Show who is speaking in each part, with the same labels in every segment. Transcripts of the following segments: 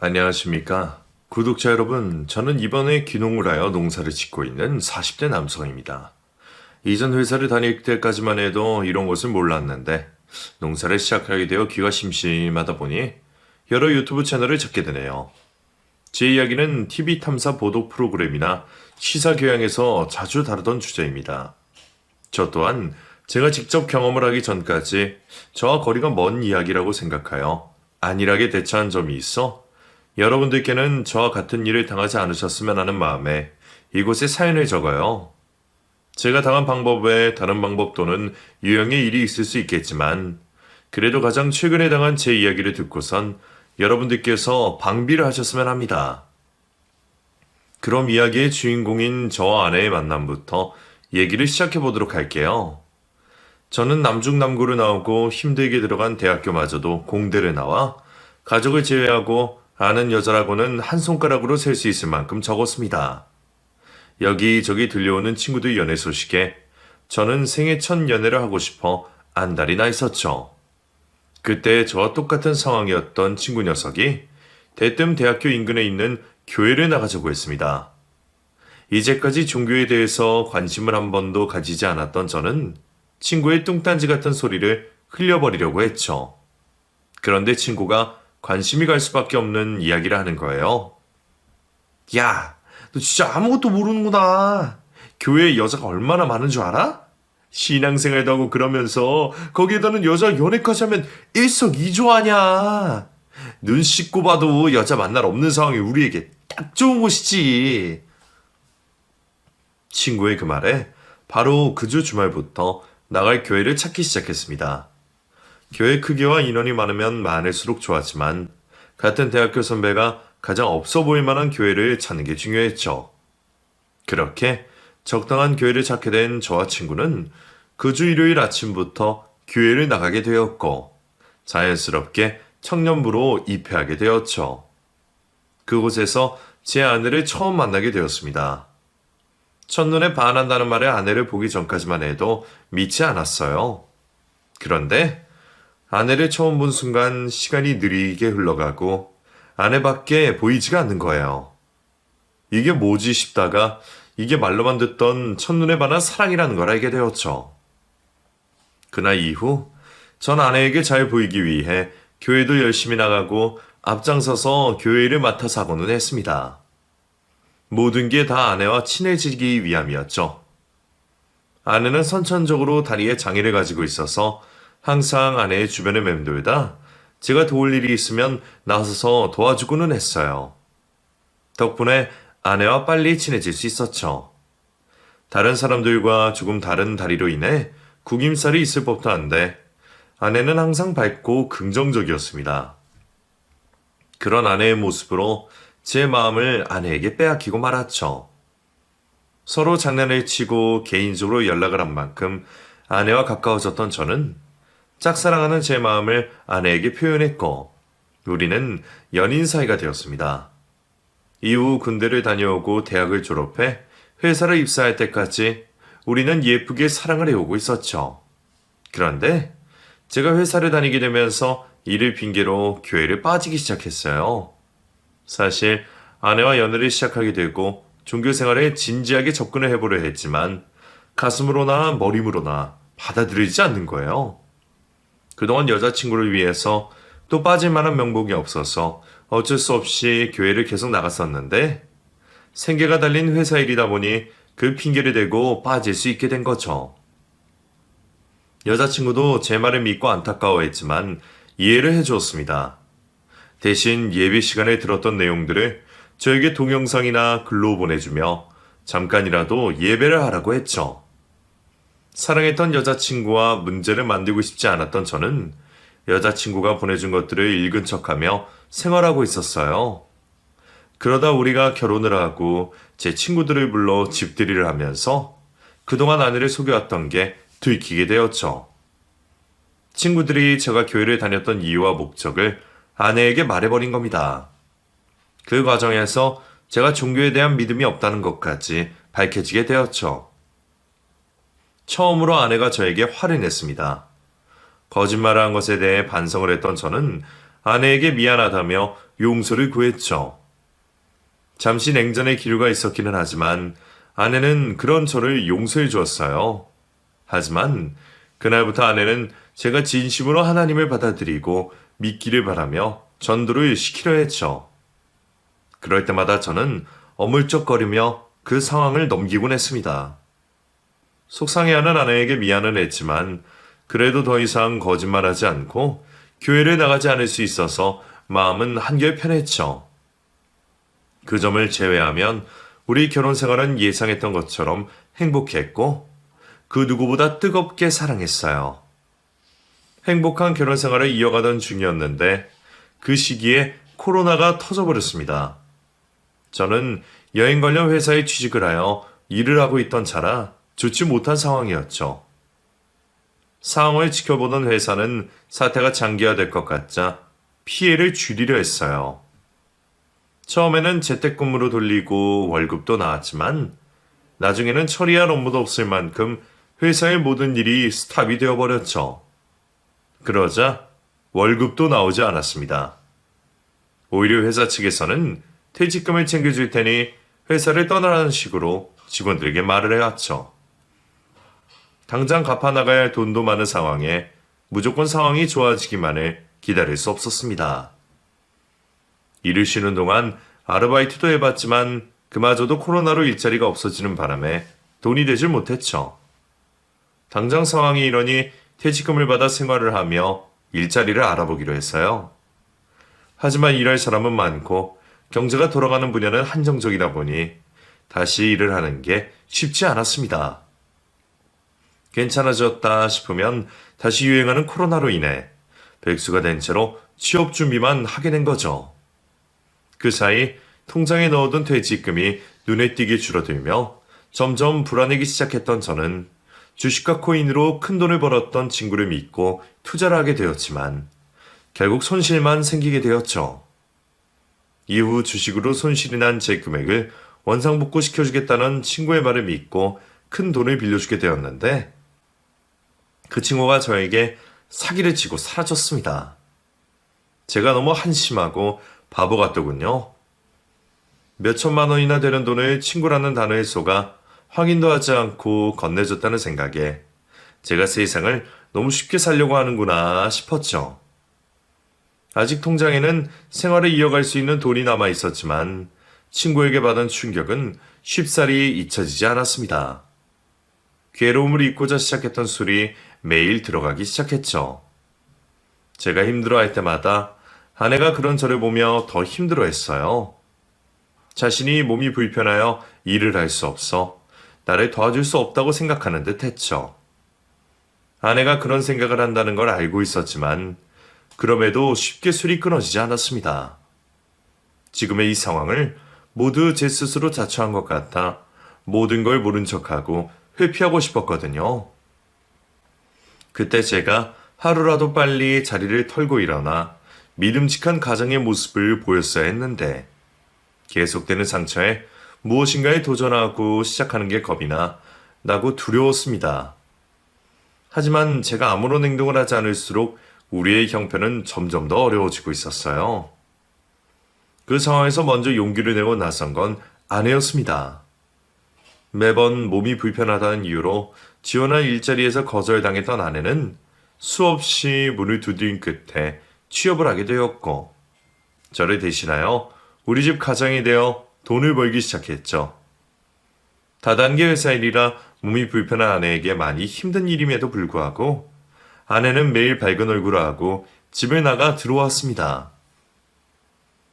Speaker 1: 안녕하십니까. 구독자 여러분, 저는 이번에 귀농을 하여 농사를 짓고 있는 40대 남성입니다. 이전 회사를 다닐 때까지만 해도 이런 것을 몰랐는데, 농사를 시작하게 되어 귀가 심심하다 보니 여러 유튜브 채널을 찾게 되네요. 제 이야기는 TV 탐사 보도 프로그램이나 시사 교양에서 자주 다루던 주제입니다. 저 또한 제가 직접 경험을 하기 전까지 저와 거리가 먼 이야기라고 생각하여 안일하게 대처한 점이 있어 여러분들께는 저와 같은 일을 당하지 않으셨으면 하는 마음에 이곳에 사연을 적어요. 제가 당한 방법 외에 다른 방법 또는 유형의 일이 있을 수 있겠지만 그래도 가장 최근에 당한 제 이야기를 듣고선 여러분들께서 방비를 하셨으면 합니다. 그럼 이야기의 주인공인 저와 아내의 만남부터 얘기를 시작해 보도록 할게요. 저는 남중남고를 나오고 힘들게 들어간 대학교마저도 공대를 나와 가족을 제외하고 아는 여자라고는 한 손가락으로 셀 수 있을 만큼 적었습니다. 여기저기 들려오는 친구들 연애 소식에 저는 생애 첫 연애를 하고 싶어 안달이 나 있었죠. 그때 저와 똑같은 상황이었던 친구 녀석이 대뜸 대학교 인근에 있는 교회를 나가자고 했습니다. 이제까지 종교에 대해서 관심을 한 번도 가지지 않았던 저는 친구의 뚱딴지 같은 소리를 흘려버리려고 했죠. 그런데 친구가 관심이 갈 수밖에 없는 이야기를 하는 거예요. 야, 너 진짜 아무것도 모르는구나. 교회에 여자가 얼마나 많은 줄 알아? 신앙생활도 하고 그러면서 거기에다는 여자 연애까지 하면 일석이조 아냐. 눈 씻고 봐도 여자 만날 없는 상황이 우리에게 딱 좋은 곳이지. 친구의 그 말에 바로 그 주 주말부터 나갈 교회를 찾기 시작했습니다. 교회 크기와 인원이 많으면 많을수록 좋았지만 같은 대학교 선배가 가장 없어 보일 만한 교회를 찾는 게 중요했죠. 그렇게 적당한 교회를 찾게 된 저와 친구는 그 주 일요일 아침부터 교회를 나가게 되었고 자연스럽게 청년부로 입회하게 되었죠. 그곳에서 제 아내를 처음 만나게 되었습니다. 첫눈에 반한다는 말에 아내를 보기 전까지만 해도 믿지 않았어요. 그런데 아내를 처음 본 순간 시간이 느리게 흘러가고 아내밖에 보이지가 않는 거예요. 이게 뭐지 싶다가 이게 말로만 듣던 첫눈에 반한 사랑이라는 걸 알게 되었죠. 그날 이후 전 아내에게 잘 보이기 위해 교회도 열심히 나가고 앞장서서 교회 일을 맡아서 하고는 했습니다. 모든 게 다 아내와 친해지기 위함이었죠. 아내는 선천적으로 다리에 장애를 가지고 있어서 항상 아내의 주변에 맴돌다 제가 도울 일이 있으면 나서서 도와주고는 했어요. 덕분에 아내와 빨리 친해질 수 있었죠. 다른 사람들과 조금 다른 다리로 인해 구김살이 있을 법도 한데 아내는 항상 밝고 긍정적이었습니다. 그런 아내의 모습으로 제 마음을 아내에게 빼앗기고 말았죠. 서로 장난을 치고 개인적으로 연락을 한 만큼 아내와 가까워졌던 저는 짝사랑하는 제 마음을 아내에게 표현했고 우리는 연인 사이가 되었습니다. 이후 군대를 다녀오고 대학을 졸업해 회사를 입사할 때까지 우리는 예쁘게 사랑을 해오고 있었죠. 그런데 제가 회사를 다니게 되면서 이를 핑계로 교회를 빠지기 시작했어요. 사실 아내와 연애를 시작하게 되고 종교 생활에 진지하게 접근을 해보려 했지만 가슴으로나 머리로나 받아들이지 않는 거예요. 그동안 여자친구를 위해서 또 빠질 만한 명목이 없어서 어쩔 수 없이 교회를 계속 나갔었는데 생계가 달린 회사 일이다 보니 그 핑계를 대고 빠질 수 있게 된 거죠. 여자친구도 제 말을 믿고 안타까워했지만 이해를 해주었습니다. 대신 예배 시간에 들었던 내용들을 저에게 동영상이나 글로 보내주며 잠깐이라도 예배를 하라고 했죠. 사랑했던 여자친구와 문제를 만들고 싶지 않았던 저는 여자친구가 보내준 것들을 읽은 척하며 생활하고 있었어요. 그러다 우리가 결혼을 하고 제 친구들을 불러 집들이를 하면서 그동안 아내를 속여왔던 게 들키게 되었죠. 친구들이 제가 교회를 다녔던 이유와 목적을 아내에게 말해버린 겁니다. 그 과정에서 제가 종교에 대한 믿음이 없다는 것까지 밝혀지게 되었죠. 처음으로 아내가 저에게 화를 냈습니다. 거짓말을 한 것에 대해 반성을 했던 저는 아내에게 미안하다며 용서를 구했죠. 잠시 냉전의 기류가 있었기는 하지만 아내는 그런 저를 용서해 주었어요. 하지만 그날부터 아내는 제가 진심으로 하나님을 받아들이고 믿기를 바라며 전도를 시키려 했죠. 그럴 때마다 저는 어물쩍거리며 그 상황을 넘기곤 했습니다. 속상해하는 아내에게 미안은 했지만 그래도 더 이상 거짓말하지 않고 교회를 나가지 않을 수 있어서 마음은 한결 편했죠. 그 점을 제외하면 우리 결혼 생활은 예상했던 것처럼 행복했고 그 누구보다 뜨겁게 사랑했어요. 행복한 결혼 생활을 이어가던 중이었는데 그 시기에 코로나가 터져버렸습니다. 저는 여행 관련 회사에 취직을 하여 일을 하고 있던 차라 좋지 못한 상황이었죠. 상황을 지켜보던 회사는 사태가 장기화될 것 같자 피해를 줄이려 했어요. 처음에는 재택근무로 돌리고 월급도 나왔지만 나중에는 처리할 업무도 없을 만큼 회사의 모든 일이 스탑이 되어버렸죠. 그러자 월급도 나오지 않았습니다. 오히려 회사 측에서는 퇴직금을 챙겨줄 테니 회사를 떠나라는 식으로 직원들에게 말을 해왔죠. 당장 갚아나가야 할 돈도 많은 상황에 무조건 상황이 좋아지기만을 기다릴 수 없었습니다. 일을 쉬는 동안 아르바이트도 해봤지만 그마저도 코로나로 일자리가 없어지는 바람에 돈이 되질 못했죠. 당장 상황이 이러니 퇴직금을 받아 생활을 하며 일자리를 알아보기로 했어요. 하지만 일할 사람은 많고 경제가 돌아가는 분야는 한정적이다 보니 다시 일을 하는 게 쉽지 않았습니다. 괜찮아졌다 싶으면 다시 유행하는 코로나로 인해 백수가 된 채로 취업 준비만 하게 된 거죠. 그 사이 통장에 넣어둔 퇴직금이 눈에 띄게 줄어들며 점점 불안해지기 시작했던 저는 주식과 코인으로 큰 돈을 벌었던 친구를 믿고 투자를 하게 되었지만 결국 손실만 생기게 되었죠. 이후 주식으로 손실이 난 제 금액을 원상복구 시켜주겠다는 친구의 말을 믿고 큰 돈을 빌려주게 되었는데 그 친구가 저에게 사기를 치고 사라졌습니다. 제가 너무 한심하고 바보 같더군요. 몇 천만 원이나 되는 돈을 친구라는 단어에 속아 확인도 하지 않고 건네줬다는 생각에 제가 세상을 너무 쉽게 살려고 하는구나 싶었죠. 아직 통장에는 생활을 이어갈 수 있는 돈이 남아 있었지만 친구에게 받은 충격은 쉽사리 잊혀지지 않았습니다. 괴로움을 잊고자 시작했던 술이 매일 들어가기 시작했죠. 제가 힘들어할 때마다 아내가 그런 저를 보며 더 힘들어했어요. 자신이 몸이 불편하여 일을 할 수 없어 나를 도와줄 수 없다고 생각하는 듯 했죠. 아내가 그런 생각을 한다는 걸 알고 있었지만 그럼에도 쉽게 술이 끊어지지 않았습니다. 지금의 이 상황을 모두 제 스스로 자초한 것 같아 모든 걸 모른 척하고 회피하고 싶었거든요. 그때 제가 하루라도 빨리 자리를 털고 일어나 믿음직한 가정의 모습을 보였어야 했는데 계속되는 상처에 무엇인가에 도전하고 시작하는 게 겁이 나고 두려웠습니다. 하지만 제가 아무런 행동을 하지 않을수록 우리의 형편은 점점 더 어려워지고 있었어요. 그 상황에서 먼저 용기를 내고 나선 건 아내였습니다. 매번 몸이 불편하다는 이유로 지원한 일자리에서 거절당했던 아내는 수없이 문을 두드린 끝에 취업을 하게 되었고 저를 대신하여 우리 집 가장이 되어 돈을 벌기 시작했죠. 다단계 회사 일이라 몸이 불편한 아내에게 많이 힘든 일임에도 불구하고 아내는 매일 밝은 얼굴을 하고 집을 나가 들어왔습니다.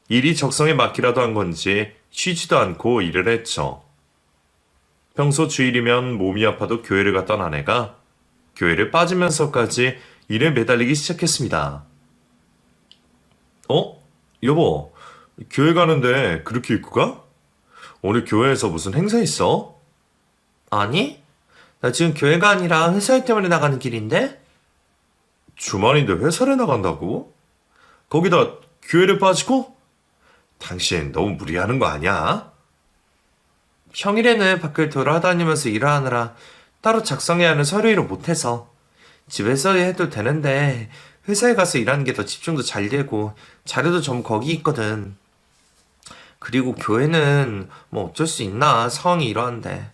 Speaker 1: 일이 적성에 맞기라도 한 건지 쉬지도 않고 일을 했죠. 평소 주일이면 몸이 아파도 교회를 갔던 아내가 교회를 빠지면서까지 일에 매달리기 시작했습니다. 여보, 교회 가는데 그렇게 입고 가? 오늘 교회에서 무슨 행사 있어?
Speaker 2: 아니? 나 지금 교회가 아니라 회사 일 때문에 나가는 길인데?
Speaker 1: 주말인데 회사를 나간다고? 거기다 교회를 빠지고? 당신 너무 무리하는 거 아니야?
Speaker 2: 평일에는 밖을 돌아다니면서 일하느라 따로 작성해야 하는 서류 일을 못해서 집에서 해도 되는데 회사에 가서 일하는 게 더 집중도 잘 되고 자료도 좀 거기 있거든. 그리고 교회는 뭐 어쩔 수 있나? 상황이 이러한데.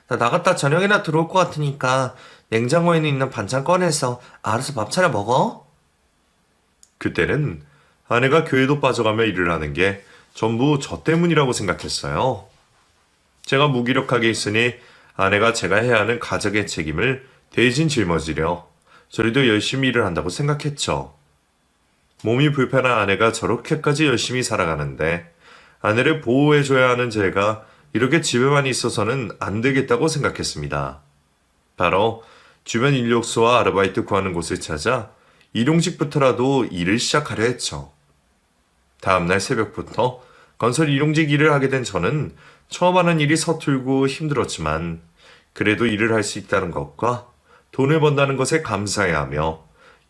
Speaker 2: 나 나갔다 저녁이나 들어올 것 같으니까 냉장고에는 있는 반찬 꺼내서 알아서 밥 차려 먹어.
Speaker 1: 그때는 아내가 교회도 빠져가며 일을 하는 게 전부 저 때문이라고 생각했어요. 제가 무기력하게 있으니 아내가 제가 해야 하는 가족의 책임을 대신 짊어지려 저리도 열심히 일을 한다고 생각했죠. 몸이 불편한 아내가 저렇게까지 열심히 살아가는데 아내를 보호해줘야 하는 제가 이렇게 집에만 있어서는 안 되겠다고 생각했습니다. 바로 주변 인력소와 아르바이트 구하는 곳을 찾아 일용직부터라도 일을 시작하려 했죠. 다음날 새벽부터 건설 일용직 일을 하게 된 저는 처음 하는 일이 서툴고 힘들었지만 그래도 일을 할 수 있다는 것과 돈을 번다는 것에 감사해하며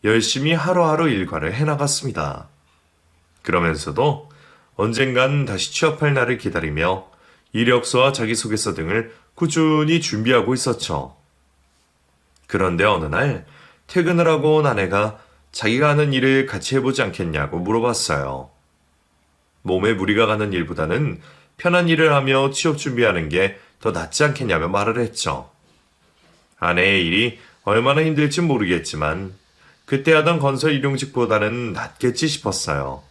Speaker 1: 열심히 하루하루 일과를 해나갔습니다. 그러면서도 언젠간 다시 취업할 날을 기다리며 이력서와 자기소개서 등을 꾸준히 준비하고 있었죠. 그런데 어느 날 퇴근을 하고 온 아내가 자기가 하는 일을 같이 해보지 않겠냐고 물어봤어요. 몸에 무리가 가는 일보다는 편한 일을 하며 취업 준비하는 게 더 낫지 않겠냐며 말을 했죠. 아내의 일이 얼마나 힘들지 모르겠지만 그때 하던 건설 일용직보다는 낫겠지 싶었어요.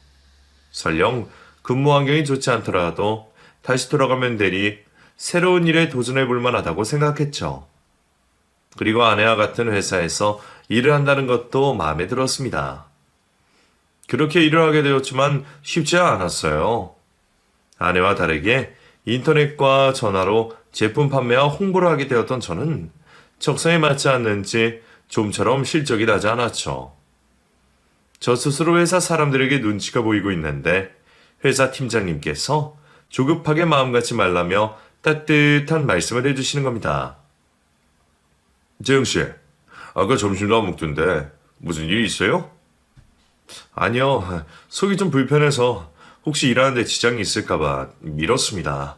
Speaker 1: 설령 근무 환경이 좋지 않더라도 다시 돌아가면 되니 새로운 일에 도전해 볼 만하다고 생각했죠. 그리고 아내와 같은 회사에서 일을 한다는 것도 마음에 들었습니다. 그렇게 일을 하게 되었지만 쉽지 않았어요. 아내와 다르게 인터넷과 전화로 제품 판매와 홍보를 하게 되었던 저는 적성에 맞지 않는지 좀처럼 실적이 나지 않았죠. 저 스스로 회사 사람들에게 눈치가 보이고 있는데 회사 팀장님께서 조급하게 마음 갖지 말라며 따뜻한 말씀을 해주시는 겁니다. 재영씨, 아까 점심도 안 먹던데 무슨 일 있어요? 아니요, 속이 좀 불편해서 혹시 일하는데 지장이 있을까봐 미뤘습니다.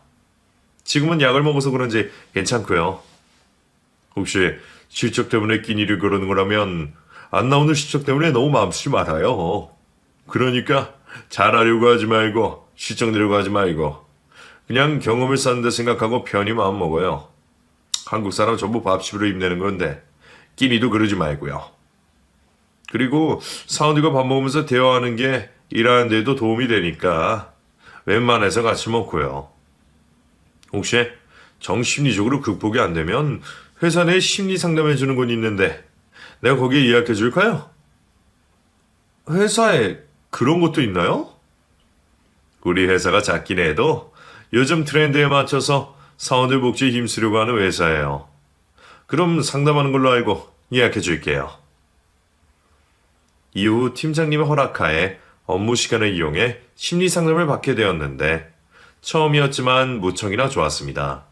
Speaker 1: 지금은 약을 먹어서 그런지 괜찮고요. 혹시 실적 때문에 끼니를 그러는 거라면 안 나오는 실적 때문에 너무 마음 쓰지 말아요. 그러니까 잘하려고 하지 말고 실적 내려고 하지 말고 그냥 경험을 쌓는데 생각하고 편히 마음 먹어요. 한국 사람 전부 밥집으로 힘내는 건데 끼니도 그러지 말고요. 그리고 사원들과 밥 먹으면서 대화하는 게 일하는 데도 도움이 되니까 웬만해서 같이 먹고요. 혹시 정심리적으로 극복이 안 되면 회사 내에 심리 상담해 주는 건 있는데 내가 거기에 예약해 줄까요? 회사에 그런 것도 있나요? 우리 회사가 작긴 해도 요즘 트렌드에 맞춰서 사원들 복지에 힘쓰려고 하는 회사예요. 그럼 상담하는 걸로 알고 예약해 줄게요. 이후 팀장님의 허락하에 업무 시간을 이용해 심리 상담을 받게 되었는데 처음이었지만 무척이나 좋았습니다.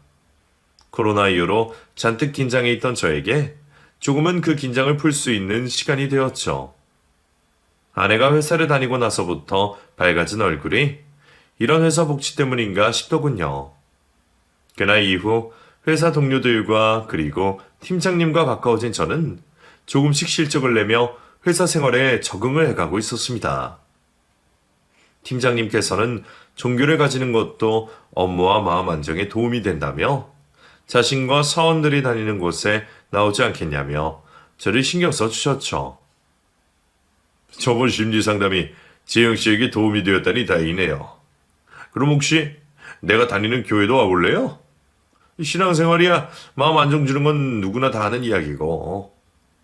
Speaker 1: 코로나 이후로 잔뜩 긴장해 있던 저에게 조금은 그 긴장을 풀 수 있는 시간이 되었죠. 아내가 회사를 다니고 나서부터 밝아진 얼굴이 이런 회사 복지 때문인가 싶더군요. 그날 이후 회사 동료들과 그리고 팀장님과 가까워진 저는 조금씩 실적을 내며 회사 생활에 적응을 해가고 있었습니다. 팀장님께서는 종교를 가지는 것도 업무와 마음 안정에 도움이 된다며 자신과 사원들이 다니는 곳에 나오지 않겠냐며 저를 신경 써주셨죠. 저번 심리 상담이 재영 씨에게 도움이 되었다니 다행이네요. 그럼 혹시 내가 다니는 교회도 와볼래요? 신앙생활이야 마음 안정 주는 건 누구나 다 하는 이야기고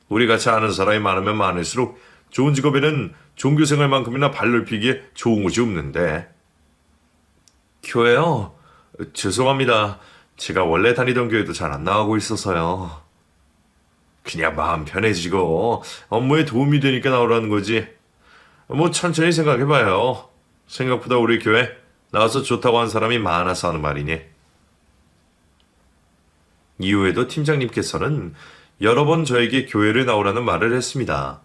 Speaker 1: 우리 같이 아는 사람이 많으면 많을수록 좋은 직업에는 종교생활만큼이나 발 넓히기에 좋은 곳이 없는데. 교회요? 죄송합니다. 제가 원래 다니던 교회도 잘 안 나가고 있어서요. 그냥 마음 편해지고 업무에 도움이 되니까 나오라는 거지. 뭐 천천히 생각해봐요. 생각보다 우리 교회 나와서 좋다고 한 사람이 많아서 하는 말이니. 이후에도 팀장님께서는 여러 번 저에게 교회를 나오라는 말을 했습니다.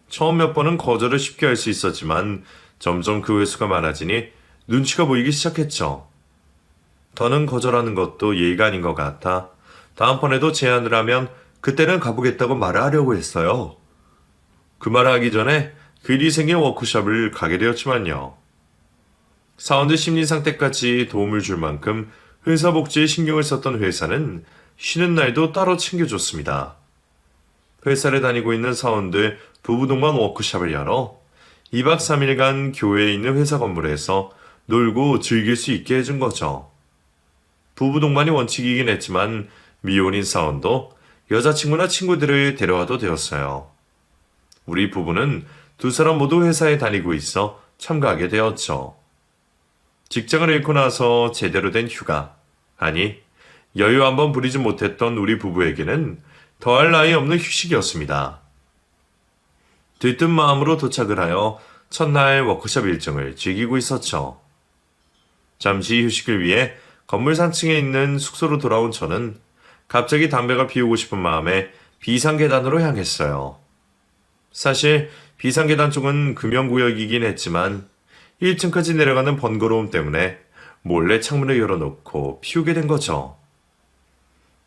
Speaker 1: 처음 몇 번은 거절을 쉽게 할 수 있었지만 점점 그 횟수가 많아지니 눈치가 보이기 시작했죠. 더는 거절하는 것도 예의가 아닌 것 같아 다음번에도 제안을 하면 그때는 가보겠다고 말을 하려고 했어요. 그 말을 하기 전에 그 일이 생긴 워크숍을 가게 되었지만요. 사원들 심리 상태까지 도움을 줄 만큼 회사 복지에 신경을 썼던 회사는 쉬는 날도 따로 챙겨줬습니다. 회사를 다니고 있는 사원들 부부 동반 워크숍을 열어 2박 3일간 교회에 있는 회사 건물에서 놀고 즐길 수 있게 해준 거죠. 부부 동반이 원칙이긴 했지만 미혼인 사원도 여자친구나 친구들을 데려와도 되었어요. 우리 부부는 두 사람 모두 회사에 다니고 있어 참가하게 되었죠. 직장을 잃고 나서 제대로 된 휴가, 아니 여유 한번 부리지 못했던 우리 부부에게는 더할 나위 없는 휴식이었습니다. 들뜬 마음으로 도착을 하여 첫날 워크숍 일정을 즐기고 있었죠. 잠시 휴식을 위해 건물 3층에 있는 숙소로 돌아온 저는 갑자기 담배가 피우고 싶은 마음에 비상계단으로 향했어요. 사실 비상계단 쪽은 금연구역이긴 했지만 1층까지 내려가는 번거로움 때문에 몰래 창문을 열어놓고 피우게 된 거죠.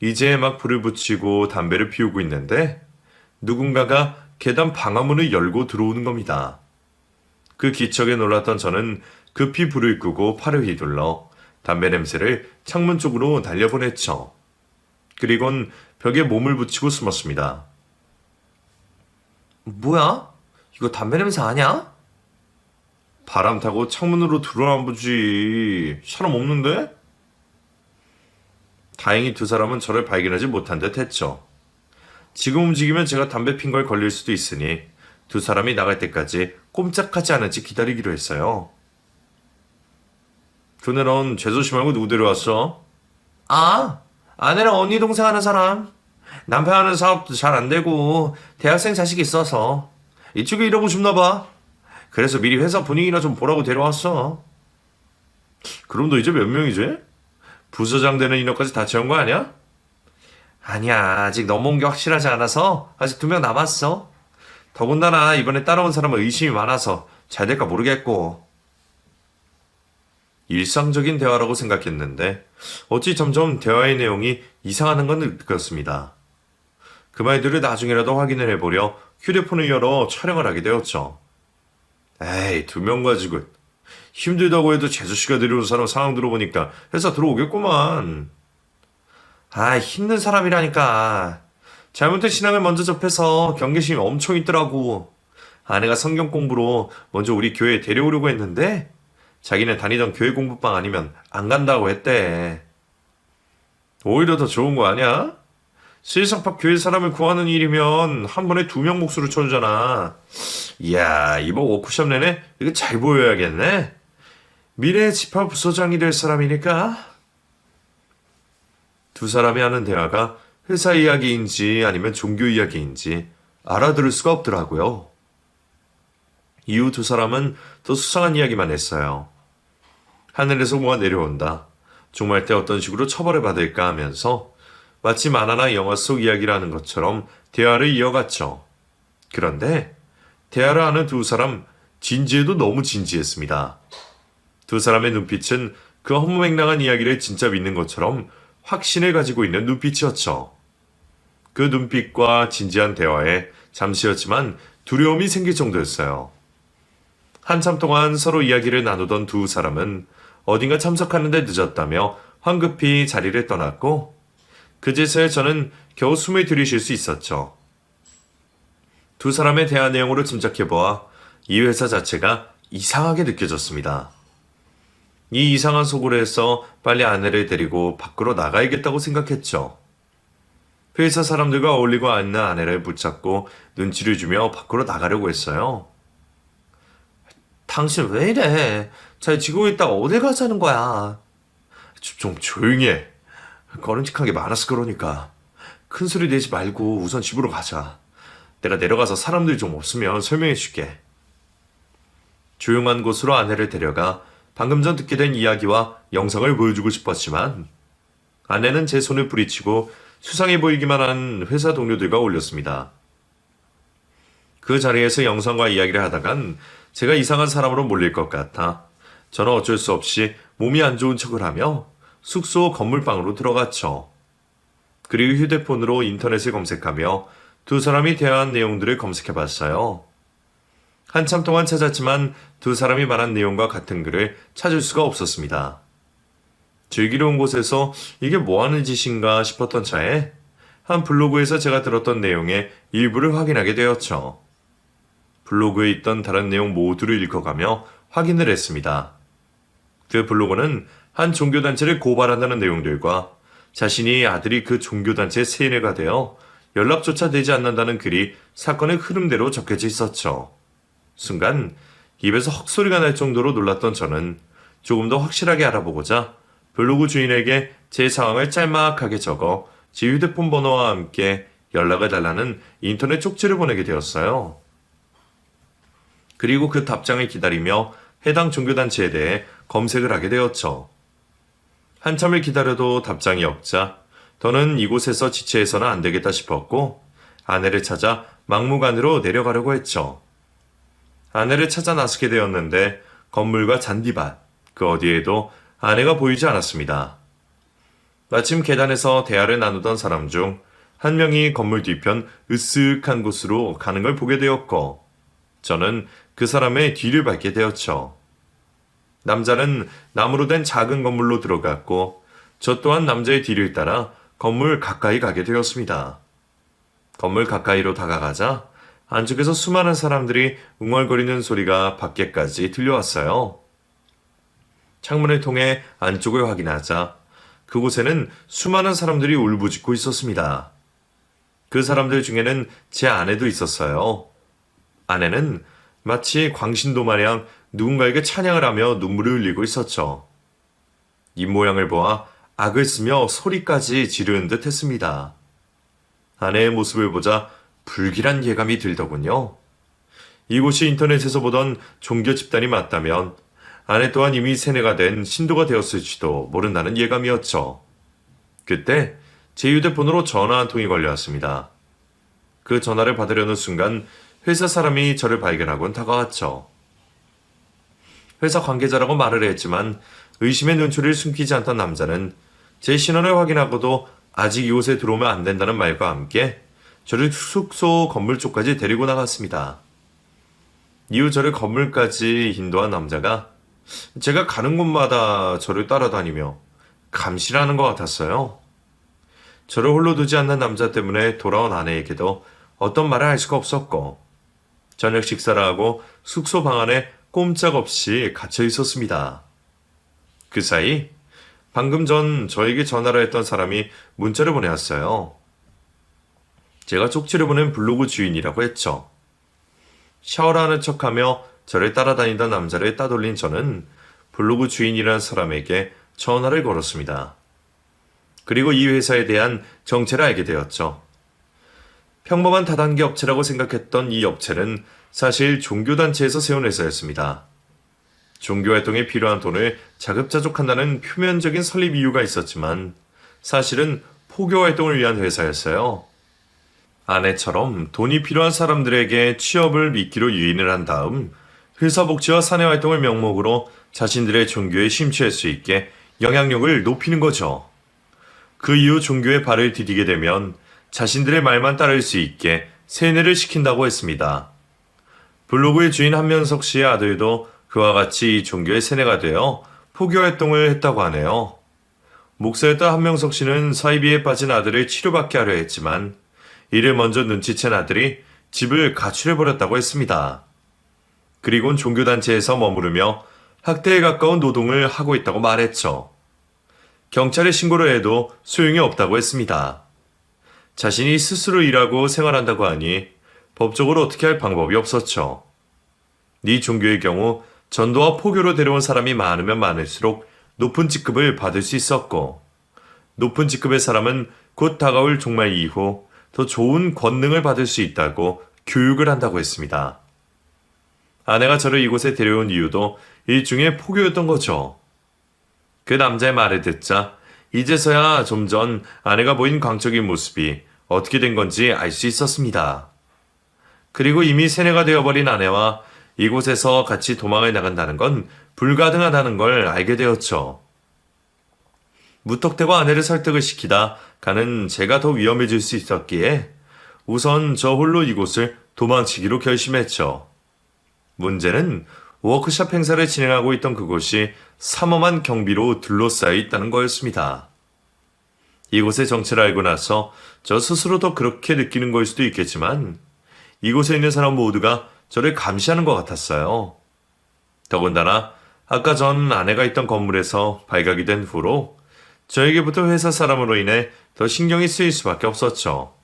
Speaker 1: 이제 막 불을 붙이고 담배를 피우고 있는데 누군가가 계단 방화문을 열고 들어오는 겁니다. 그 기척에 놀랐던 저는 급히 불을 끄고 팔을 휘둘러 담배 냄새를 창문 쪽으로 날려보냈죠. 그리곤 벽에 몸을 붙이고 숨었습니다.
Speaker 2: 뭐야? 이거 담배 냄새 아냐?
Speaker 1: 바람 타고 창문으로 들어와 보지. 사람 없는데? 다행히 두 사람은 저를 발견하지 못한 듯 했죠. 지금 움직이면 제가 담배 핀 걸 걸릴 수도 있으니 두 사람이 나갈 때까지 꼼짝하지 않은지 기다리기로 했어요. 그네는 재수 말고 누구 데려왔어?
Speaker 2: 아, 아내랑 언니 동생 하는 사람. 남편 하는 사업도 잘 안 되고 대학생 자식이 있어서 이쪽에 일하고 싶나 봐. 그래서 미리 회사 분위기나 좀 보라고 데려왔어.
Speaker 1: 그럼 너 이제 몇 명이지? 부서장 되는 인원까지 다 채운 거 아니야?
Speaker 2: 아니야, 아직 넘어온 게 확실하지 않아서 아직 2명 남았어. 더군다나 이번에 따라온 사람은 의심이 많아서 잘 될까 모르겠고.
Speaker 1: 일상적인 대화라고 생각했는데 어찌 점점 대화의 내용이 이상하는 건 느꼈습니다. 그 말들을 나중에라도 확인을 해보려 휴대폰을 열어 촬영을 하게 되었죠. 에이, 2명 가지고 힘들다고 해도 재수씨가 데려온 사람 상황 들어보니까 회사 들어오겠구만.
Speaker 2: 아, 힘든 사람이라니까. 잘못된 신앙을 먼저 접해서 경계심이 엄청 있더라고. 아내가 성경 공부로 먼저 우리 교회에 데려오려고 했는데 자기는 다니던 교회 공부방 아니면 안 간다고 했대.
Speaker 1: 오히려 더 좋은 거 아니야? 세상팝 교회 사람을 구하는 일이면 한 번에 2명 몫으로 쳐주잖아. 이야, 이번 워크숍 내내 이거 잘 보여야겠네. 미래의 집합 부서장이 될 사람이니까. 두 사람이 하는 대화가 회사 이야기인지 아니면 종교 이야기인지 알아들을 수가 없더라고요. 이후 두 사람은 더 수상한 이야기만 했어요. 하늘에서 뭐가 내려온다. 종말 때 어떤 식으로 처벌을 받을까 하면서 마치 만화나 영화 속 이야기라는 것처럼 대화를 이어갔죠. 그런데 대화를 하는 두 사람 진지해도 너무 진지했습니다. 두 사람의 눈빛은 그 허무맹랑한 이야기를 진짜 믿는 것처럼 확신을 가지고 있는 눈빛이었죠. 그 눈빛과 진지한 대화에 잠시였지만 두려움이 생길 정도였어요. 한참 동안 서로 이야기를 나누던 두 사람은 어딘가 참석하는데 늦었다며 황급히 자리를 떠났고 그제서야 저는 겨우 숨을 들이쉴 수 있었죠. 두 사람의 대화 내용으로 짐작해보아 이 회사 자체가 이상하게 느껴졌습니다. 이 이상한 소굴에서 빨리 아내를 데리고 밖으로 나가야겠다고 생각했죠. 회사 사람들과 어울리고 앉는 아내를 붙잡고 눈치를 주며 밖으로 나가려고 했어요.
Speaker 2: 당신 왜 이래? 잘 지고 있다가 어딜 가자는 거야?
Speaker 1: 좀 조용히 해. 꺼림칙한 게 많았어 그러니까. 큰 소리 내지 말고 우선 집으로 가자. 내가 내려가서 사람들이 좀 없으면 설명해 줄게. 조용한 곳으로 아내를 데려가 방금 전 듣게 된 이야기와 영상을 보여주고 싶었지만 아내는 제 손을 부리치고 수상해 보이기만 한 회사 동료들과 올렸습니다. 그 자리에서 영상과 이야기를 하다간 제가 이상한 사람으로 몰릴 것 같아 저는 어쩔 수 없이 몸이 안 좋은 척을 하며 숙소 건물방으로 들어갔죠. 그리고 휴대폰으로 인터넷을 검색하며 두 사람이 대화한 내용들을 검색해 봤어요. 한참 동안 찾았지만 두 사람이 말한 내용과 같은 글을 찾을 수가 없었습니다. 즐기러 온 곳에서 이게 뭐 하는 짓인가 싶었던 차에 한 블로그에서 제가 들었던 내용의 일부를 확인하게 되었죠. 블로그에 있던 다른 내용 모두를 읽어가며 확인을 했습니다. 그 블로그는 한 종교단체를 고발한다는 내용들과 자신이 아들이 그 종교단체의 세뇌가 되어 연락조차 되지 않는다는 글이 사건의 흐름대로 적혀져 있었죠. 순간 입에서 헉소리가 날 정도로 놀랐던 저는 조금 더 확실하게 알아보고자 블로그 주인에게 제 상황을 짤막하게 적어 제 휴대폰 번호와 함께 연락을 달라는 인터넷 쪽지를 보내게 되었어요. 그리고 그 답장을 기다리며 해당 종교단체에 대해 검색을 하게 되었죠. 한참을 기다려도 답장이 없자 더는 이곳에서 지체해서는 안 되겠다 싶었고 아내를 찾아 막무가내로 내려가려고 했죠. 아내를 찾아 나서게 되었는데 건물과 잔디밭, 그 어디에도 아내가 보이지 않았습니다. 마침 계단에서 대화를 나누던 사람 중 한 명이 건물 뒤편 으쓱한 곳으로 가는 걸 보게 되었고 저는 그 사람의 뒤를 밟게 되었죠. 남자는 나무로 된 작은 건물로 들어갔고 저 또한 남자의 뒤를 따라 건물 가까이 가게 되었습니다. 건물 가까이로 다가가자 안쪽에서 수많은 사람들이 웅얼거리는 소리가 밖에까지 들려왔어요. 창문을 통해 안쪽을 확인하자 그곳에는 수많은 사람들이 울부짖고 있었습니다. 그 사람들 중에는 제 아내도 있었어요. 아내는 마치 광신도 마냥 누군가에게 찬양을 하며 눈물을 흘리고 있었죠. 입모양을 보아 악을 쓰며 소리까지 지르는 듯 했습니다. 아내의 모습을 보자 불길한 예감이 들더군요. 이곳이 인터넷에서 보던 종교 집단이 맞다면 아내 또한 이미 세뇌가 된 신도가 되었을지도 모른다는 예감이었죠. 그때 제 휴대폰으로 전화 한 통이 걸려왔습니다. 그 전화를 받으려는 순간 회사 사람이 저를 발견하곤 다가왔죠. 회사 관계자라고 말을 했지만 의심의 눈초리를 숨기지 않던 남자는 제 신원을 확인하고도 아직 이곳에 들어오면 안 된다는 말과 함께 저를 숙소 건물 쪽까지 데리고 나갔습니다. 이후 저를 건물까지 인도한 남자가 제가 가는 곳마다 저를 따라다니며 감시를 하는 것 같았어요. 저를 홀로 두지 않는 남자 때문에 돌아온 아내에게도 어떤 말을 할 수가 없었고 저녁 식사를 하고 숙소 방 안에 꼼짝없이 갇혀 있었습니다. 그 사이 방금 전 저에게 전화를 했던 사람이 문자를 보내왔어요. 제가 쪽지를 보낸 블로그 주인이라고 했죠. 샤워를 하는 척하며 저를 따라다니던 남자를 따돌린 저는 블로그 주인이라는 사람에게 전화를 걸었습니다. 그리고 이 회사에 대한 정체를 알게 되었죠. 평범한 다단계 업체라고 생각했던 이 업체는 사실 종교단체에서 세운 회사였습니다. 종교활동에 필요한 돈을 자급자족한다는 표면적인 설립 이유가 있었지만 사실은 포교활동을 위한 회사였어요. 아내처럼 돈이 필요한 사람들에게 취업을 미끼로 유인을 한 다음 회사 복지와 사내활동을 명목으로 자신들의 종교에 심취할 수 있게 영향력을 높이는 거죠. 그 이후 종교에 발을 디디게 되면 자신들의 말만 따를 수 있게 세뇌를 시킨다고 했습니다. 블로그의 주인 한면석 씨의 아들도 그와 같이 이 종교의 세뇌가 되어 포교활동을 했다고 하네요. 목사였던 한명석 씨는 사이비에 빠진 아들을 치료받게 하려 했지만 이를 먼저 눈치챈 아들이 집을 가출해버렸다고 했습니다. 그리곤 종교단체에서 머무르며 학대에 가까운 노동을 하고 있다고 말했죠. 경찰에 신고를 해도 소용이 없다고 했습니다. 자신이 스스로 일하고 생활한다고 하니 법적으로 어떻게 할 방법이 없었죠. 이 종교의 경우 전도와 포교로 데려온 사람이 많으면 많을수록 높은 직급을 받을 수 있었고 높은 직급의 사람은 곧 다가올 종말 이후 더 좋은 권능을 받을 수 있다고 교육을 한다고 했습니다. 아내가 저를 이곳에 데려온 이유도 일종의 포교였던 거죠. 그 남자의 말을 듣자 이제서야 좀 전 아내가 보인 광적인 모습이 어떻게 된 건지 알 수 있었습니다. 그리고 이미 세뇌가 되어버린 아내와 이곳에서 같이 도망을 나간다는 건 불가능하다는 걸 알게 되었죠. 무턱대고 아내를 설득을 시키다 가는 제가 더 위험해질 수 있었기에 우선 저 홀로 이곳을 도망치기로 결심했죠. 문제는 워크숍 행사를 진행하고 있던 그곳이 삼엄한 경비로 둘러싸여 있다는 거였습니다. 이곳의 정체를 알고 나서 저 스스로도 그렇게 느끼는 걸 수도 있겠지만 이곳에 있는 사람 모두가 저를 감시하는 것 같았어요. 더군다나 아까 전 아내가 있던 건물에서 발각이 된 후로 저에게부터 회사 사람으로 인해 더 신경이 쓰일 수밖에 없었죠.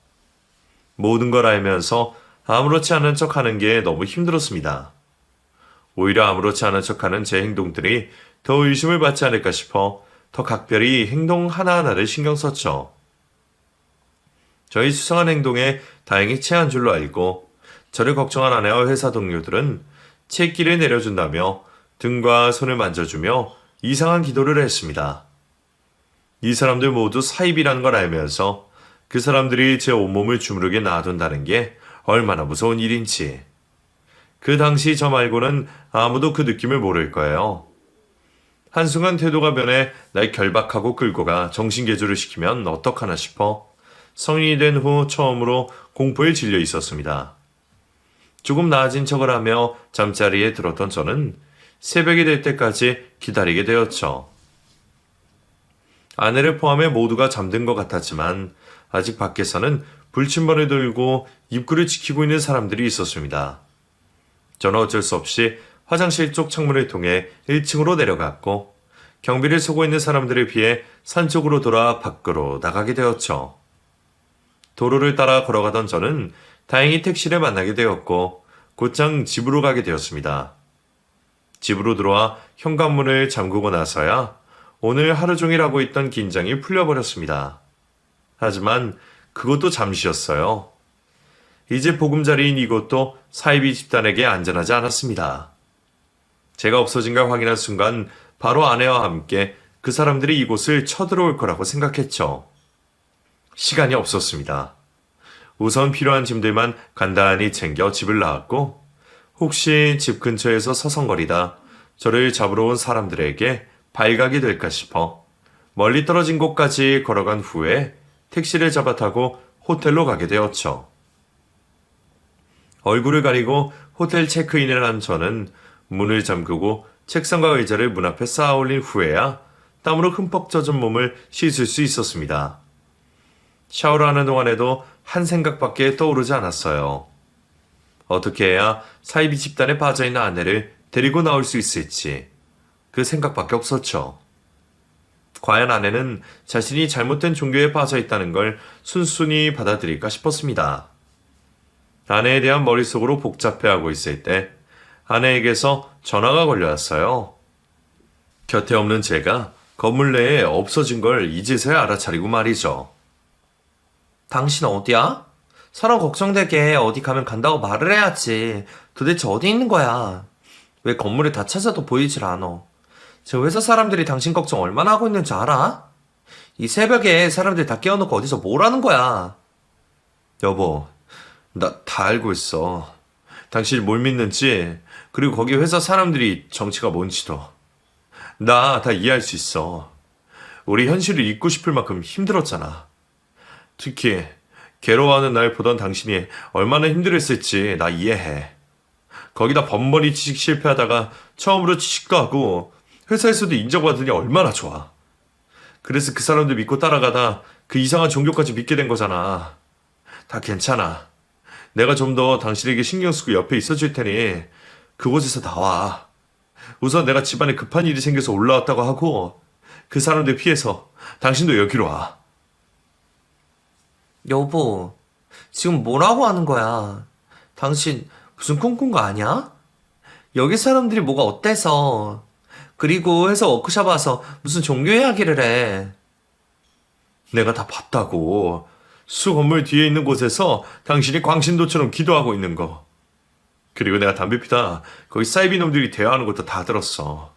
Speaker 1: 모든 걸 알면서 아무렇지 않은 척하는 게 너무 힘들었습니다. 오히려 아무렇지 않은 척하는 제 행동들이 더 의심을 받지 않을까 싶어 더 각별히 행동 하나하나를 신경 썼죠. 저희 수상한 행동에 다행히 체한 줄로 알고 저를 걱정한 아내와 회사 동료들은 채기를 내려준다며 등과 손을 만져주며 이상한 기도를 했습니다. 이 사람들 모두 사입이라는 걸 알면서 그 사람들이 제 온몸을 주무르게 놔둔다는 게 얼마나 무서운 일인지. 그 당시 저 말고는 아무도 그 느낌을 모를 거예요. 한순간 태도가 변해 날 결박하고 끌고 가 정신개조를 시키면 어떡하나 싶어 성인이 된 후 처음으로 공포에 질려 있었습니다. 조금 나아진 척을 하며 잠자리에 들었던 저는 새벽이 될 때까지 기다리게 되었죠. 아내를 포함해 모두가 잠든 것 같았지만 아직 밖에서는 불침번을 들고 입구를 지키고 있는 사람들이 있었습니다. 저는 어쩔 수 없이 화장실 쪽 창문을 통해 1층으로 내려갔고 경비를 서고 있는 사람들에 비해 산 쪽으로 돌아 밖으로 나가게 되었죠. 도로를 따라 걸어가던 저는 다행히 택시를 만나게 되었고 곧장 집으로 가게 되었습니다. 집으로 들어와 현관문을 잠그고 나서야 오늘 하루 종일 하고 있던 긴장이 풀려버렸습니다. 하지만 그것도 잠시였어요. 이제 보금자리인 이곳도 사이비 집단에게 안전하지 않았습니다. 제가 없어진 걸 확인한 순간 바로 아내와 함께 그 사람들이 이곳을 쳐들어올 거라고 생각했죠. 시간이 없었습니다. 우선 필요한 짐들만 간단히 챙겨 집을 나왔고 혹시 집 근처에서 서성거리다 저를 잡으러 온 사람들에게 발각이 될까 싶어 멀리 떨어진 곳까지 걸어간 후에 택시를 잡아 타고 호텔로 가게 되었죠. 얼굴을 가리고 호텔 체크인을 한 저는 문을 잠그고 책상과 의자를 문 앞에 쌓아 올린 후에야 땀으로 흠뻑 젖은 몸을 씻을 수 있었습니다. 샤워를 하는 동안에도 한 생각밖에 떠오르지 않았어요. 어떻게 해야 사이비 집단에 빠져있는 아내를 데리고 나올 수 있을지 그 생각밖에 없었죠. 과연 아내는 자신이 잘못된 종교에 빠져있다는 걸 순순히 받아들일까 싶었습니다. 아내에 대한 머릿속으로 복잡해하고 있을 때 아내에게서 전화가 걸려왔어요. 곁에 없는 제가 건물 내에 없어진 걸 이제서야 알아차리고 말이죠.
Speaker 2: 당신 어디야? 사람 걱정되게 어디 가면 간다고 말을 해야지. 도대체 어디 있는 거야? 왜 건물에 다 찾아도 보이질 않아? 저 회사 사람들이 당신 걱정 얼마나 하고 있는지 알아? 이 새벽에 사람들 다 깨워놓고 어디서 뭘 하는 거야?
Speaker 1: 여보, 나 다 알고 있어. 당신이 뭘 믿는지, 그리고 거기 회사 사람들이 정치가 뭔지도. 나 다 이해할 수 있어. 우리 현실을 잊고 싶을 만큼 힘들었잖아. 특히 괴로워하는 날 보던 당신이 얼마나 힘들었을지 나 이해해. 거기다 번번이 취직 실패하다가 처음으로 취직도 하고 회사에서도 인정받으니 얼마나 좋아. 그래서 그 사람들 믿고 따라가다 그 이상한 종교까지 믿게 된 거잖아. 다 괜찮아. 내가 좀 더 당신에게 신경 쓰고 옆에 있어줄 테니 그곳에서 나와. 우선 내가 집안에 급한 일이 생겨서 올라왔다고 하고 그 사람들 피해서 당신도 여기로 와.
Speaker 2: 여보, 지금 뭐라고 하는 거야? 당신 무슨 꿈꾼 거 아니야? 여기 사람들이 뭐가 어때서? 그리고 회사 워크숍 와서 무슨 종교 이야기를 해.
Speaker 1: 내가 다 봤다고. 수 건물 뒤에 있는 곳에서 당신이 광신도처럼 기도하고 있는 거. 그리고 내가 담배 피다 거기 사이비 놈들이 대화하는 것도 다 들었어.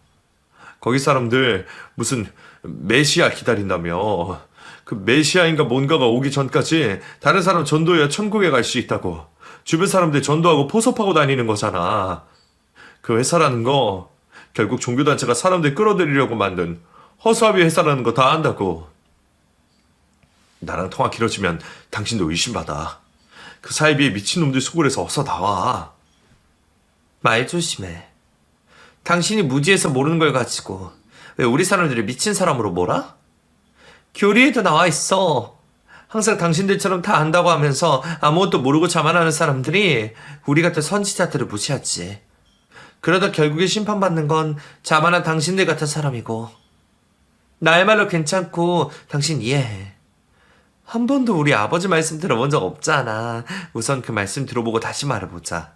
Speaker 1: 거기 사람들 무슨 메시아 기다린다며. 그 메시아인가 뭔가가 오기 전까지 다른 사람 전도해야 천국에 갈 수 있다고. 주변 사람들 전도하고 포섭하고 다니는 거잖아. 그 회사라는 거 결국 종교단체가 사람들 끌어들이려고 만든 허수아비 회사라는 거 다 안다고. 나랑 통화 길어지면 당신도 의심받아. 그 사이비에 미친놈들 수골에서 어서 나와.
Speaker 2: 말 조심해. 당신이 무지해서 모르는 걸 가지고 왜 우리 사람들을 미친 사람으로 몰아? 교리에도 나와 있어. 항상 당신들처럼 다 안다고 하면서 아무것도 모르고 자만하는 사람들이 우리 같은 선지자들을 무시하지. 그러다 결국에 심판받는 건 자만한 당신들 같은 사람이고. 나야말로 괜찮고 당신 이해해. 한 번도 우리 아버지 말씀 들어본 적 없잖아. 우선 그 말씀 들어보고 다시 말해보자.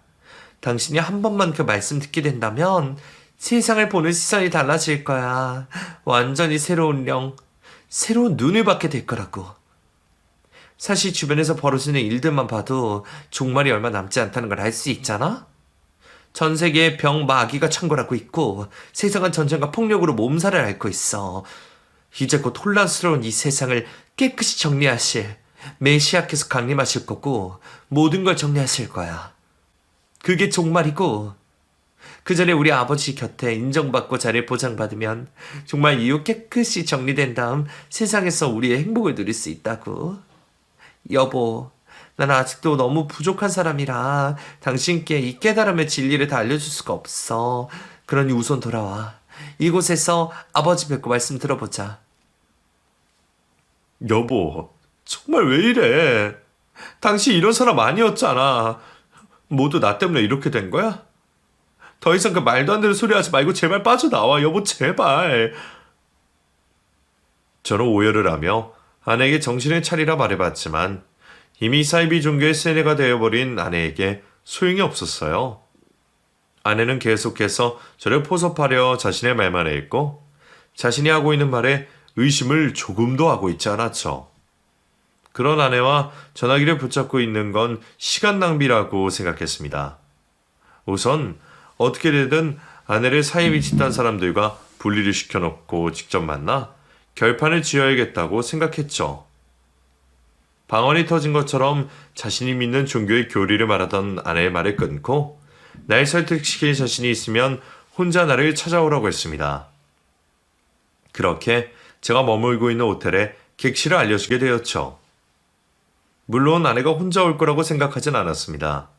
Speaker 2: 당신이 한 번만 그 말씀 듣게 된다면 세상을 보는 시선이 달라질 거야. 완전히 새로운 새로운 눈을 받게 될 거라고. 사실 주변에서 벌어지는 일들만 봐도 종말이 얼마 남지 않다는 걸 알 수 있잖아? 전 세계에 병, 마귀가 창궐하고 있고 세상은 전쟁과 폭력으로 몸살을 앓고 있어. 이제 곧 혼란스러운 이 세상을 깨끗이 정리하실 메시아께서 강림하실 거고 모든 걸 정리하실 거야. 그게 종말이고 그 전에 우리 아버지 곁에 인정받고 자리를 보장받으면 정말 이후 깨끗이 정리된 다음 세상에서 우리의 행복을 누릴 수 있다고. 여보, 난 아직도 너무 부족한 사람이라 당신께 이 깨달음의 진리를 다 알려줄 수가 없어. 그러니 우선 돌아와. 이곳에서 아버지 뵙고 말씀 들어보자.
Speaker 1: 여보, 정말 왜 이래? 당신 이런 사람 아니었잖아. 모두 나 때문에 이렇게 된 거야? 더 이상 그 말도 안 되는 소리 하지 말고 제발 빠져나와, 여보, 제발. 저는 오열을 하며 아내에게 정신을 차리라 말해봤지만 이미 사이비 종교의 세뇌가 되어버린 아내에게 소용이 없었어요. 아내는 계속해서 저를 포섭하려 자신의 말만 했고 자신이 하고 있는 말에 의심을 조금도 하고 있지 않았죠. 그런 아내와 전화기를 붙잡고 있는 건 시간 낭비라고 생각했습니다. 우선 어떻게 되든 아내를 사이비 집단 사람들과 분리를 시켜놓고 직접 만나 결판을 지어야겠다고 생각했죠. 방언이 터진 것처럼 자신이 믿는 종교의 교리를 말하던 아내의 말을 끊고 날 설득시킬 자신이 있으면 혼자 나를 찾아오라고 했습니다. 그렇게 제가 머물고 있는 호텔에 객실을 알려주게 되었죠. 물론 아내가 혼자 올 거라고 생각하진 않았습니다.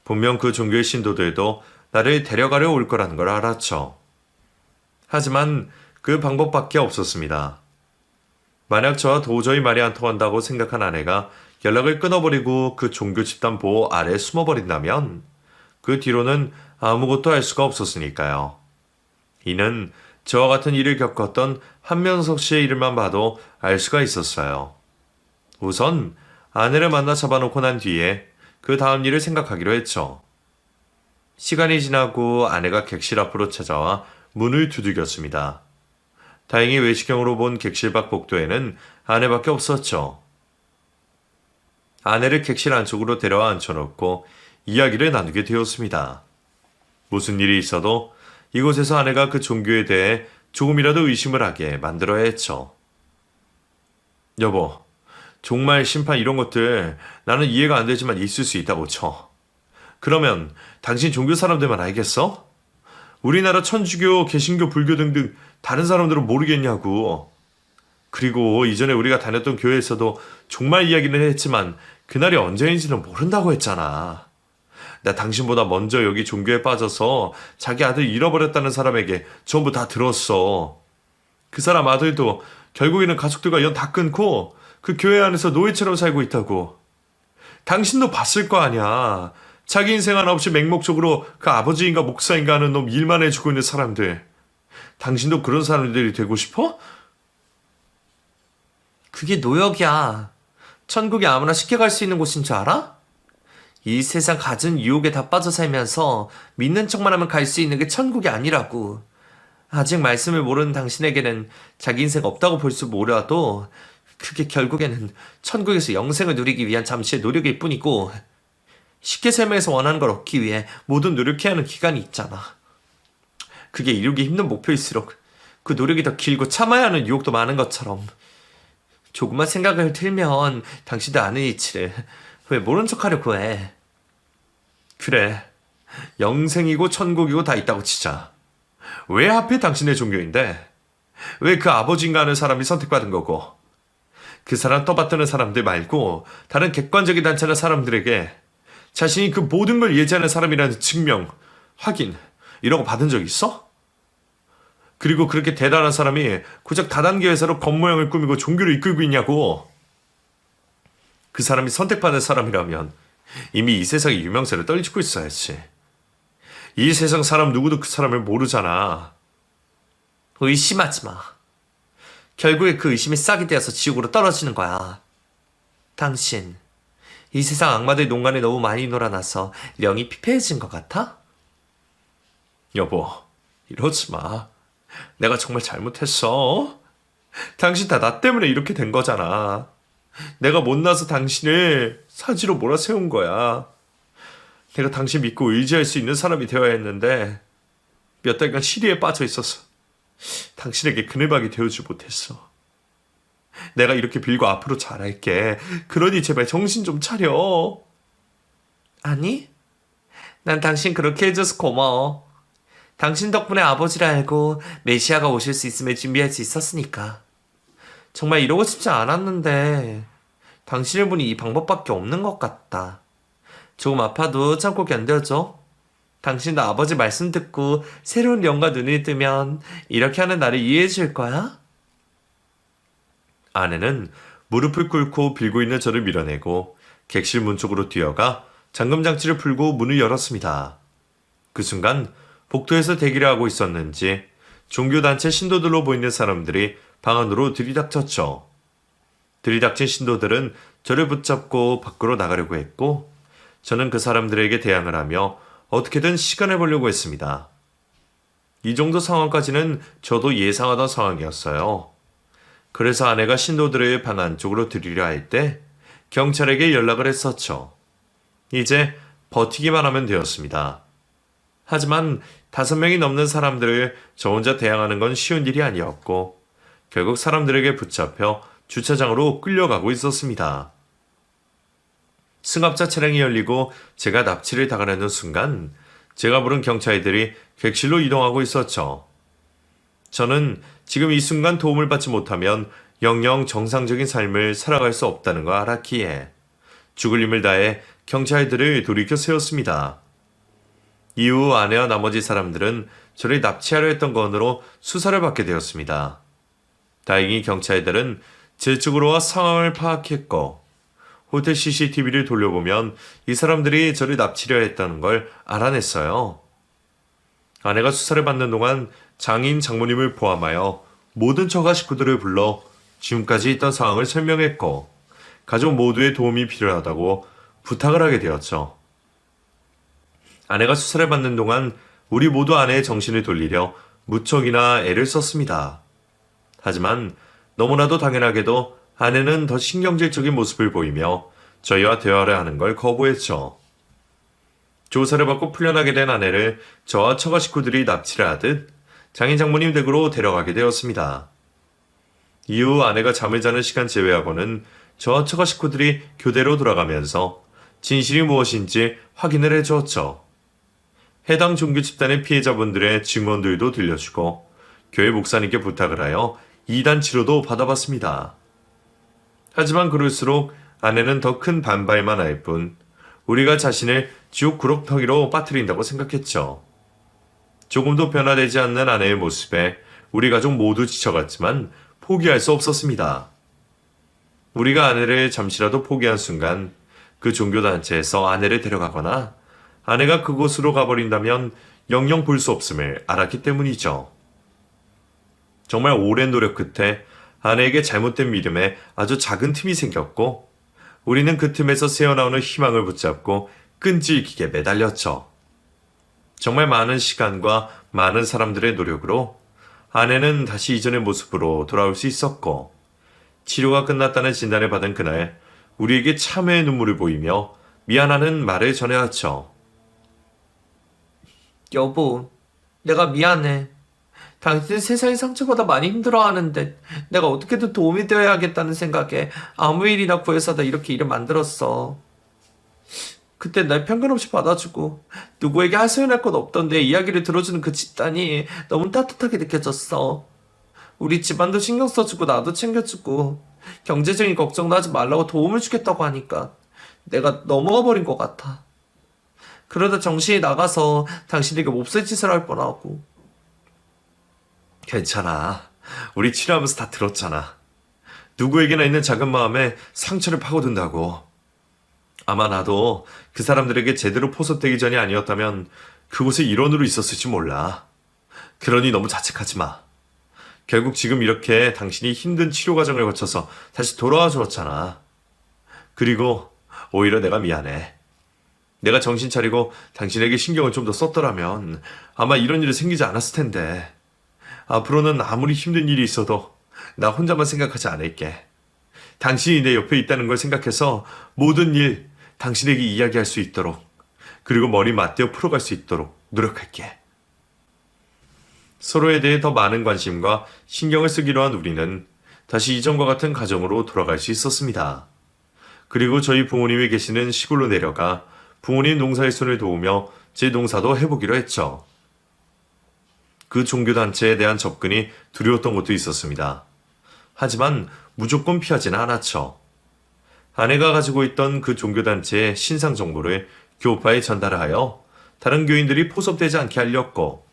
Speaker 1: 분명 그 종교의 신도들도 나를 데려가려 올 거라는 걸 알았죠. 하지만 그 방법밖에 없었습니다. 만약 저와 도저히 말이 안 통한다고 생각한 아내가 연락을 끊어버리고 그 종교 집단 보호 아래에 숨어버린다면 그 뒤로는 아무것도 할 수가 없었으니까요. 이는 저와 같은 일을 겪었던 한명석 씨의 일만 봐도 알 수가 있었어요. 우선 아내를 만나 잡아놓고 난 뒤에 그 다음 일을 생각하기로 했죠. 시간이 지나고 아내가 객실 앞으로 찾아와 문을 두들겼습니다. 다행히 외시경으로 본 객실 밖 복도에는 아내밖에 없었죠. 아내를 객실 안쪽으로 데려와 앉혀놓고 이야기를 나누게 되었습니다. 무슨 일이 있어도 이곳에서 아내가 그 종교에 대해 조금이라도 의심을 하게 만들어야 했죠. 여보, 종말, 심판 이런 것들 나는 이해가 안 되지만 있을 수 있다고 쳐. 그러면 당신 종교 사람들만 알겠어? 우리나라 천주교, 개신교, 불교 등등 다른 사람들은 모르겠냐고. 그리고 이전에 우리가 다녔던 교회에서도 종말 이야기는 했지만 그날이 언제인지는 모른다고 했잖아. 나 당신보다 먼저 여기 종교에 빠져서 자기 아들 잃어버렸다는 사람에게 전부 다 들었어. 그 사람 아들도 결국에는 가족들과 연 다 끊고 그 교회 안에서 노예처럼 살고 있다고. 당신도 봤을 거 아니야. 자기 인생 하나 없이 맹목적으로 그 아버지인가 목사인가 하는 놈 일만 해주고 있는 사람들. 당신도 그런 사람들이 되고 싶어?
Speaker 2: 그게 노역이야. 천국에 아무나 쉽게 갈 수 있는 곳인 줄 알아? 이 세상 갖은 유혹에 다 빠져 살면서 믿는 척만 하면 갈 수 있는 게 천국이 아니라고. 아직 말씀을 모르는 당신에게는 자기 인생 없다고 볼 수 몰라도 그게 결국에는 천국에서 영생을 누리기 위한 잠시의 노력일 뿐이고 쉽게 설명해서 원하는 걸 얻기 위해 모든 노력해야 하는 기간이 있잖아. 그게 이루기 힘든 목표일수록 그 노력이 더 길고 참아야 하는 유혹도 많은 것처럼 조금만 생각을 틀면 당신도 아는 이치를 왜 모른 척하려고 해.
Speaker 1: 그래, 영생이고 천국이고 다 있다고 치자. 왜 하필 당신의 종교인데? 왜 그 아버지인가 하는 사람이 선택받은 거고? 그 사람 떠받드는 사람들 말고 다른 객관적인 단체나 사람들에게 자신이 그 모든 걸 예지하는 사람이라는 증명, 확인 이런 거 받은 적 있어? 그리고 그렇게 대단한 사람이 고작 다단계 회사로 겉모양을 꾸미고 종교를 이끌고 있냐고. 그 사람이 선택받은 사람이라면 이미 이 세상의 유명세를 떨치고 있어야지. 이 세상 사람 누구도 그 사람을 모르잖아.
Speaker 2: 의심하지 마. 결국에 그 의심이 싹이 되어서 지옥으로 떨어지는 거야. 당신, 이 세상 악마들 농간에 너무 많이 놀아나서 영이 피폐해진 것 같아?
Speaker 1: 여보, 이러지 마. 내가 정말 잘못했어. 당신 다 나 때문에 이렇게 된 거잖아. 내가 못나서 당신을 사지로 몰아세운 거야. 내가 당신 믿고 의지할 수 있는 사람이 되어야 했는데 몇 달간 시리에 빠져 있어서 당신에게 그늘박이 되어주지 못했어. 내가 이렇게 빌고 앞으로 잘할게. 그러니 제발 정신 좀 차려.
Speaker 2: 아니, 난 당신 그렇게 해줘서 고마워. 당신 덕분에 아버지를 알고 메시아가 오실 수 있음을 준비할 수 있었으니까. 정말 이러고 싶지 않았는데 당신을 보니 이 방법밖에 없는 것 같다. 조금 아파도 참고 견뎌줘. 당신도 아버지 말씀 듣고 새로운 영과 눈을 뜨면 이렇게 하는 나를 이해해 줄 거야?
Speaker 1: 아내는 무릎을 꿇고 빌고 있는 저를 밀어내고 객실 문 쪽으로 뛰어가 잠금장치를 풀고 문을 열었습니다. 그 순간 복도에서 대기를 하고 있었는지 종교단체 신도들로 보이는 사람들이 방 안으로 들이닥쳤죠. 들이닥친 신도들은 저를 붙잡고 밖으로 나가려고 했고 저는 그 사람들에게 대항을 하며 어떻게든 시간을 벌려고 했습니다. 이 정도 상황까지는 저도 예상하던 상황이었어요. 그래서 아내가 신도들을 방 안쪽으로 들이려 할 때 경찰에게 연락을 했었죠. 이제 버티기만 하면 되었습니다. 하지만 5명이 넘는 사람들을 저 혼자 대항하는 건 쉬운 일이 아니었고 결국 사람들에게 붙잡혀 주차장으로 끌려가고 있었습니다. 승합차 차량이 열리고 제가 납치를 당하려는 순간 제가 부른 경찰들이 객실로 이동하고 있었죠. 저는 지금 이 순간 도움을 받지 못하면 영영 정상적인 삶을 살아갈 수 없다는 걸 알았기에 죽을 힘을 다해 경찰들을 돌이켜 세웠습니다. 이후 아내와 나머지 사람들은 저를 납치하려 했던 건으로 수사를 받게 되었습니다. 다행히 경찰들은 제 쪽으로 와 상황을 파악했고 호텔 CCTV를 돌려보면 이 사람들이 저를 납치려 했다는 걸 알아냈어요. 아내가 수사를 받는 동안 장인 장모님을 포함하여 모든 처가 식구들을 불러 지금까지 있던 상황을 설명했고 가족 모두의 도움이 필요하다고 부탁을 하게 되었죠. 아내가 수사를 받는 동안 우리 모두 아내의 정신을 돌리려 무척이나 애를 썼습니다. 하지만 너무나도 당연하게도 아내는 더 신경질적인 모습을 보이며 저희와 대화를 하는 걸 거부했죠. 조사를 받고 풀려나게 된 아내를 저와 처가 식구들이 납치를 하듯 장인 장모님 댁으로 데려가게 되었습니다. 이후 아내가 잠을 자는 시간 제외하고는 저와 처가 식구들이 교대로 돌아가면서 진실이 무엇인지 확인을 해주었죠. 해당 종교 집단의 피해자분들의 증언들도 들려주고 교회 목사님께 부탁을 하여 이단 치료도 받아봤습니다. 하지만 그럴수록 아내는 더 큰 반발만 할 뿐 우리가 자신을 지옥 구렁텅이로 빠뜨린다고 생각했죠. 조금도 변화되지 않는 아내의 모습에 우리 가족 모두 지쳐갔지만 포기할 수 없었습니다. 우리가 아내를 잠시라도 포기한 순간 그 종교단체에서 아내를 데려가거나 아내가 그곳으로 가버린다면 영영 볼 수 없음을 알았기 때문이죠. 정말 오랜 노력 끝에 아내에게 잘못된 믿음에 아주 작은 틈이 생겼고 우리는 그 틈에서 새어나오는 희망을 붙잡고 끈질기게 매달렸죠. 정말 많은 시간과 많은 사람들의 노력으로 아내는 다시 이전의 모습으로 돌아올 수 있었고 치료가 끝났다는 진단을 받은 그날 우리에게 참회의 눈물을 보이며 미안하는 말을 전해왔죠.
Speaker 2: 여보, 내가 미안해. 당신 세상이 상처보다 많이 힘들어하는데 내가 어떻게든 도움이 되어야겠다는 생각에 아무 일이나 구해서다 이렇게 일을 만들었어. 그때 날 편견 없이 받아주고 누구에게 하소연할 것 없던 내 이야기를 들어주는 그 집단이 너무 따뜻하게 느껴졌어. 우리 집안도 신경 써주고 나도 챙겨주고 경제적인 걱정도 하지 말라고 도움을 주겠다고 하니까 내가 넘어가 버린 것 같아. 그러다 정신이 나가서 당신에게 몹쓸 짓을 할 뻔하고.
Speaker 1: 괜찮아. 우리 치료하면서 다 들었잖아. 누구에게나 있는 작은 마음에 상처를 파고든다고. 아마 나도 그 사람들에게 제대로 포섭되기 전이 아니었다면 그곳에 일원으로 있었을지 몰라. 그러니 너무 자책하지 마. 결국 지금 이렇게 당신이 힘든 치료 과정을 거쳐서 다시 돌아와 주었잖아. 그리고 오히려 내가 미안해. 내가 정신 차리고 당신에게 신경을 좀 더 썼더라면 아마 이런 일이 생기지 않았을 텐데. 앞으로는 아무리 힘든 일이 있어도 나 혼자만 생각하지 않을게. 당신이 내 옆에 있다는 걸 생각해서 모든 일 당신에게 이야기할 수 있도록, 그리고 머리 맞대어 풀어갈 수 있도록 노력할게. 서로에 대해 더 많은 관심과 신경을 쓰기로 한 우리는 다시 이전과 같은 가정으로 돌아갈 수 있었습니다. 그리고 저희 부모님이 계시는 시골로 내려가 부모님 농사일손을 도우며 제 농사도 해보기로 했죠. 그 종교단체에 대한 접근이 두려웠던 것도 있었습니다. 하지만 무조건 피하지는 않았죠. 아내가 가지고 있던 그 종교단체의 신상 정보를 교파에 전달하여 다른 교인들이 포섭되지 않게 알렸고,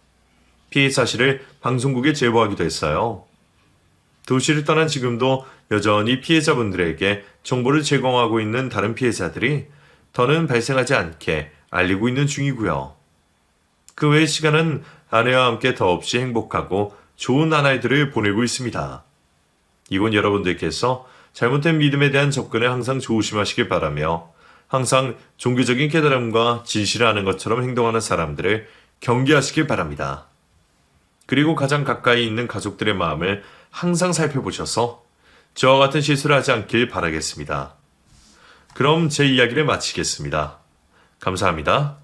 Speaker 1: 피해 사실을 방송국에 제보하기도 했어요. 도시를 떠난 지금도 여전히 피해자분들에게 정보를 제공하고 있는 다른 피해자들이 더는 발생하지 않게 알리고 있는 중이고요. 그 외의 시간은 아내와 함께 더없이 행복하고 좋은 나날들을 보내고 있습니다. 이건 여러분들께서 잘못된 믿음에 대한 접근에 항상 조심하시길 바라며, 항상 종교적인 깨달음과 진실을 아는 것처럼 행동하는 사람들을 경계하시길 바랍니다. 그리고 가장 가까이 있는 가족들의 마음을 항상 살펴보셔서 저와 같은 실수를 하지 않길 바라겠습니다. 그럼 제 이야기를 마치겠습니다. 감사합니다.